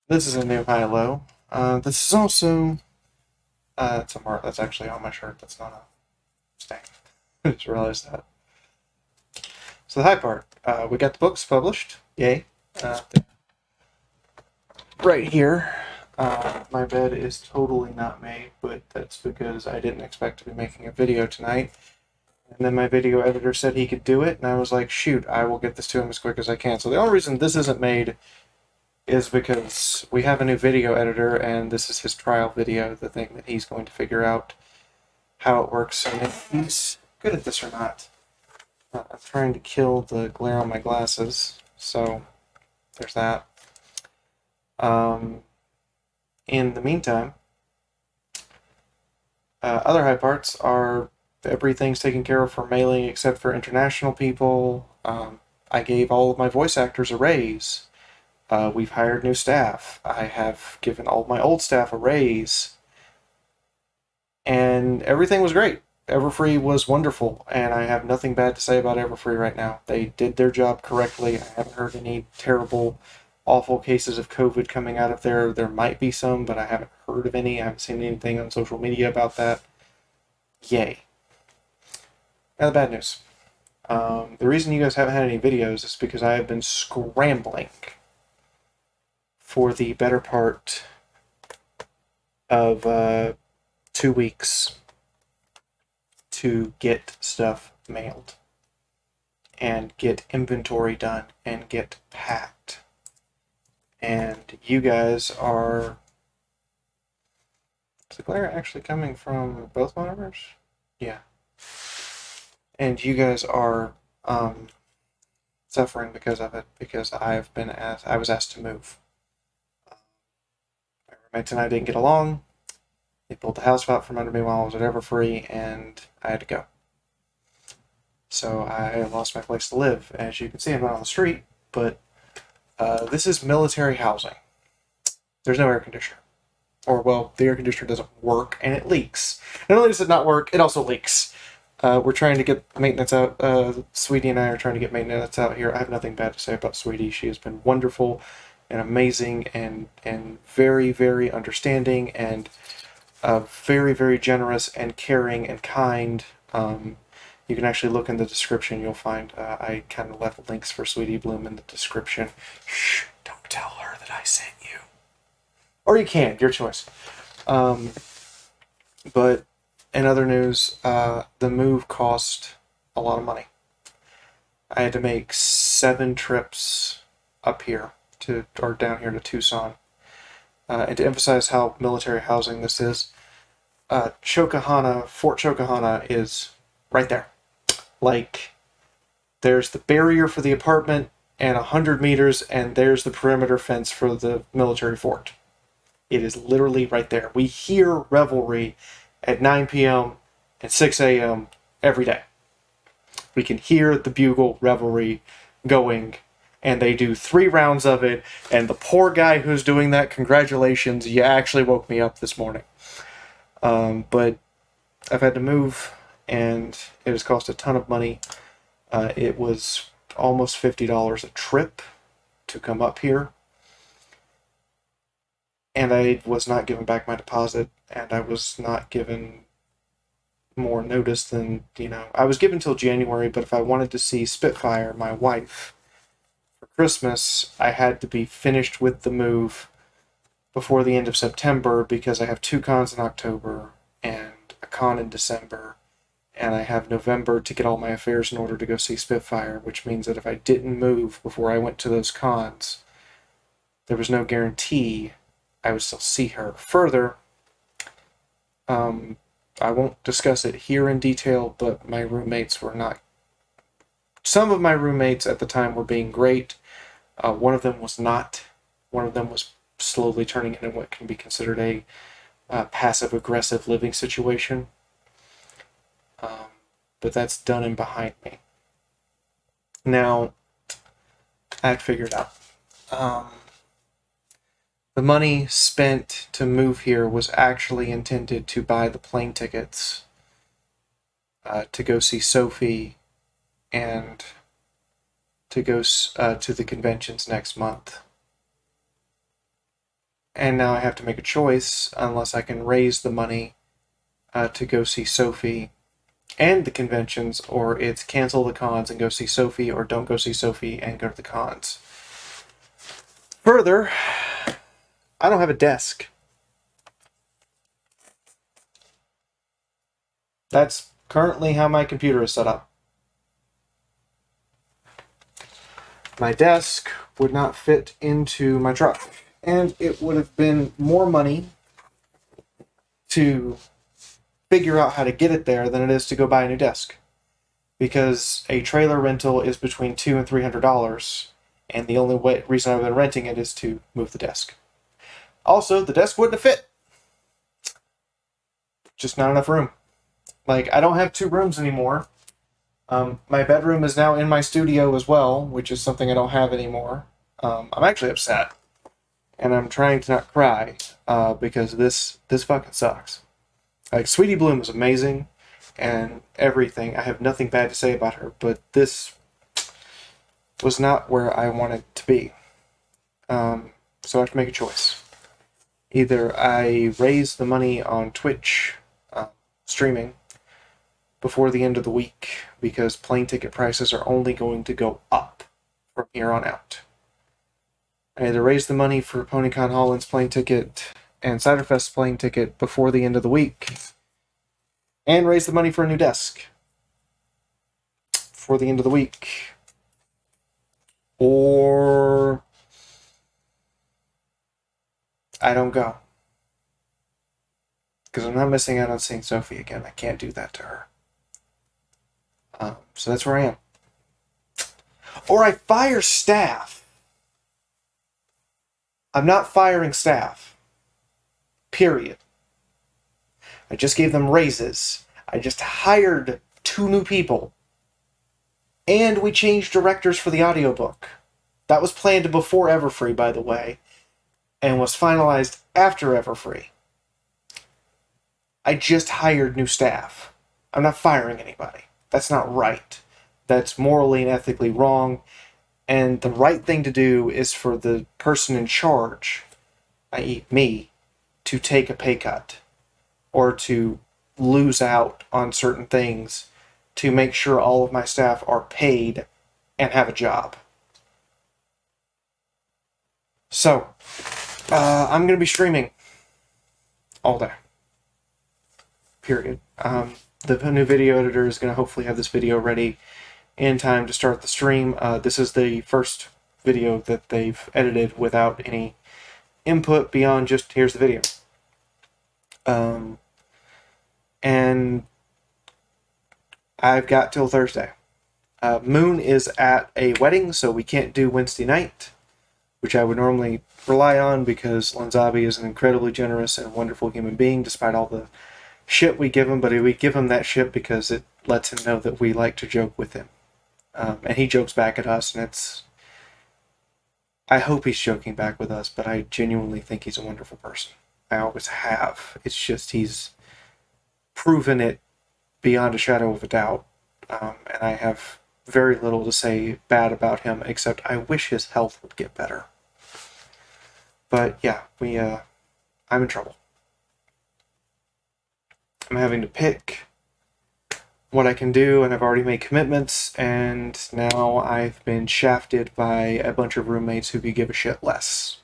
This is a new high-low. This is also it's a mark that's actually on my shirt. That's not a stain. I just realized that. So the high part, we got the books published. Yay! Uh, right here, my bed is totally not made, but that's because I didn't expect to be making a video tonight. And then my video editor said he could do it, and I was like, shoot, I will get this to him as quick as I can. So the only reason this isn't made is because we have a new video editor, and this is his trial video, the thing that he's going to figure out how it works, and if he's good at this or not. I'm trying to kill the glare on my glasses, so there's that. In the meantime, other high parts are everything's taken care of for mailing except for international people. I gave all of my voice actors a raise. We've hired new staff. I have given all my old staff a raise. And everything was great. Everfree was wonderful, and I have nothing bad to say about Everfree right now. They did their job correctly. I haven't heard any terrible, awful cases of COVID coming out of there. There might be some, but I haven't heard of any. I haven't seen anything on social media about that. Yay. Now the bad news. The reason you guys haven't had any videos is because I have been scrambling for the better part of 2 weeks to get stuff mailed and get inventory done and get packed. And you guys are... Is the glare actually coming from both monitors? Yeah. And you guys are suffering because of it, because I was asked to move. My roommates and I didn't get along. They pulled the house out from under me while I was at Everfree, and I had to go. So I lost my place to live. As you can see, I'm not on the street, but this is military housing. There's no air conditioner. Or, well, the air conditioner doesn't work, and it leaks. Not only does it not work, it also leaks. We're trying to get maintenance out. Sweetie and I are trying to get maintenance out here. I have nothing bad to say about Sweetie. She has been wonderful and amazing and very, very understanding and very, very generous and caring and kind. You can actually look in the description. You'll find I kind of left links for Sweetie Bloom in the description. Shh, don't tell her that I sent you. Or you can, your choice. But in other news, the move cost a lot of money. I had to make 7 trips up here or down here to Tucson. And to emphasize how military housing this is, Fort Chocahana is right there. Like, there's the barrier for the apartment and 100 meters, and there's the perimeter fence for the military fort. It is literally right there. We hear revelry at 9 p.m. and 6 a.m. every day. We can hear the bugle revelry going, and they do 3 rounds of it, and the poor guy who's doing that, congratulations, you actually woke me up this morning. But I've had to move, and it has cost a ton of money. It was almost $50 a trip to come up here. And I was not given back my deposit, and I was not given more notice than, I was given till January, but if I wanted to see Spitfire, my wife, for Christmas, I had to be finished with the move before the end of September because I have 2 cons in October and a con in December, and I have November to get all my affairs in order to go see Spitfire, which means that if I didn't move before I went to those cons, there was no guarantee I would still see her. Further, I won't discuss it here in detail, but my roommates were not... Some of my roommates at the time were being great. One of them was not. One of them was slowly turning into what can be considered a passive-aggressive living situation. But that's done and behind me. Now, I had figured out. The money spent to move here was actually intended to buy the plane tickets to go see Sophie and to go to the conventions next month. And now I have to make a choice unless I can raise the money to go see Sophie and the conventions, or it's cancel the cons and go see Sophie, or don't go see Sophie and go to the cons. Further, I don't have a desk. That's currently how my computer is set up. My desk would not fit into my truck, and it would have been more money to figure out how to get it there than it is to go buy a new desk, because a trailer rental is between $200 and $300, and the only reason I've been renting it is to move the desk. Also, the desk wouldn't have fit. Just not enough room. Like, I don't have 2 rooms anymore. My bedroom is now in my studio as well, which is something I don't have anymore. I'm actually upset, and I'm trying to not cry because this fucking sucks. Like, Sweetie Bloom is amazing and everything. I have nothing bad to say about her, but this was not where I wanted to be. So I have to make a choice. Either I raise the money on Twitch streaming before the end of the week, because plane ticket prices are only going to go up from here on out. I either raise the money for PonyCon Holland's plane ticket and Ciderfest's plane ticket before the end of the week, and raise the money for a new desk before the end of the week, or I don't go. Because I'm not missing out on seeing Sophie again. I can't do that to her. So that's where I am. Or I fire staff. I'm not firing staff. Period. I just gave them raises. I just hired 2 new people. And we changed directors for the audiobook. That was planned before Everfree, by the way, and was finalized after Everfree. I just hired new staff. I'm not firing anybody. That's not right. That's morally and ethically wrong. And the right thing to do is for the person in charge, i.e. me, to take a pay cut or to lose out on certain things to make sure all of my staff are paid and have a job. So, I'm going to be streaming all day. Period. The new video editor is going to hopefully have this video ready in time to start the stream. This is the first video that they've edited without any input beyond just, here's the video. And I've got till Thursday. Moon is at a wedding, so we can't do Wednesday night, which I would normally rely on because Lanzabi is an incredibly generous and wonderful human being, despite all the shit we give him, but we give him that shit because it lets him know that we like to joke with him. And he jokes back at us, and I hope he's joking back with us, but I genuinely think he's a wonderful person. I always have. It's just he's proven it beyond a shadow of a doubt. And I have very little to say bad about him, except I wish his health would get better. But yeah, I'm in trouble. I'm having to pick what I can do, and I've already made commitments, and now I've been shafted by a bunch of roommates who could give a shit less.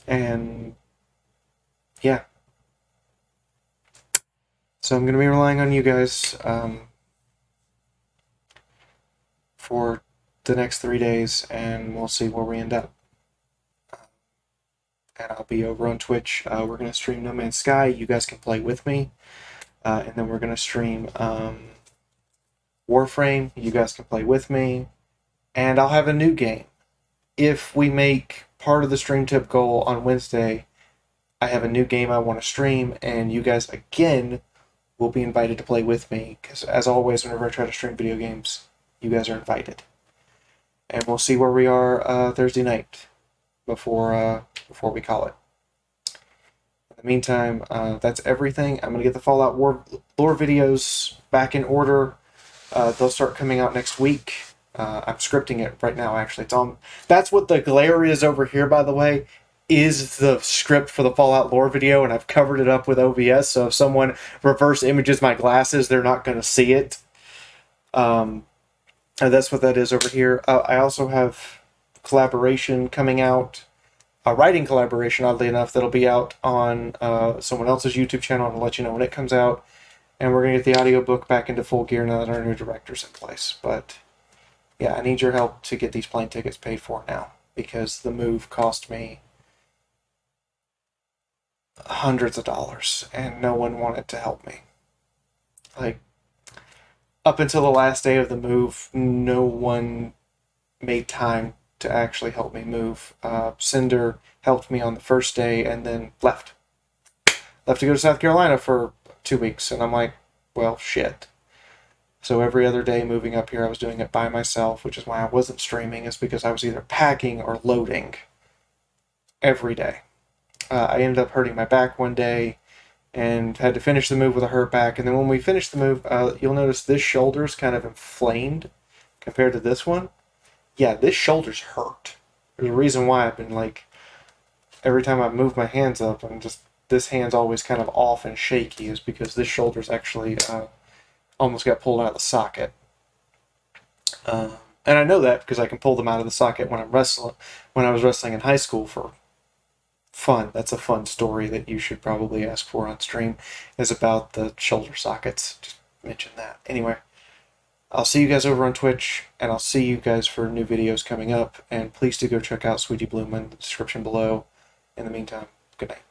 And yeah. So I'm going to be relying on you guys for the next 3 days, and we'll see where we end up. And I'll be over on Twitch. We're going to stream No Man's Sky. You guys can play with me. And then we're going to stream Warframe. You guys can play with me. And I'll have a new game. If we make part of the stream tip goal on Wednesday, I have a new game I want to stream. And you guys, again, will be invited to play with me. Because as always, whenever I try to stream video games, you guys are invited. And we'll see where we are Thursday night before we call it. In the meantime, that's everything. I'm going to get the Fallout lore videos back in order. They'll start coming out next week. I'm scripting it right now, actually. That's what the glare is over here, by the way. is the script for the Fallout lore video, and I've covered it up with OBS, so if someone reverse images my glasses, they're not going to see it. And that's what that is over here. I also have collaboration coming out, a writing collaboration, oddly enough, that'll be out on someone else's YouTube channel. I'll let you know when it comes out. And we're going to get the audiobook back into full gear now that our new director's in place. But yeah, I need your help to get these plane tickets paid for now, because the move cost me hundreds of dollars, and no one wanted to help me. Like, up until the last day of the move, no one made time to actually help me move. Cinder helped me on the first day and then left. Left to go to South Carolina for 2 weeks, and I'm like, well, shit. So every other day moving up here, I was doing it by myself, which is why I wasn't streaming, is because I was either packing or loading every day. I ended up hurting my back one day and had to finish the move with a hurt back. And then when we finished the move, you'll notice this shoulder's kind of inflamed compared to this one. Yeah, this shoulder's hurt. There's a reason why I've been like, every time I move my hands up, I'm just, this hand's always kind of off and shaky, is because this shoulder's actually almost got pulled out of the socket. And I know that because I can pull them out of the socket when I'm wrestling. When I was wrestling in high school for fun. That's a fun story that you should probably ask for on stream, is about the shoulder sockets. Just mention that. Anyway, I'll see you guys over on Twitch, and I'll see you guys for new videos coming up. And please do go check out Sweetie Bloom in the description below. In the meantime, good night.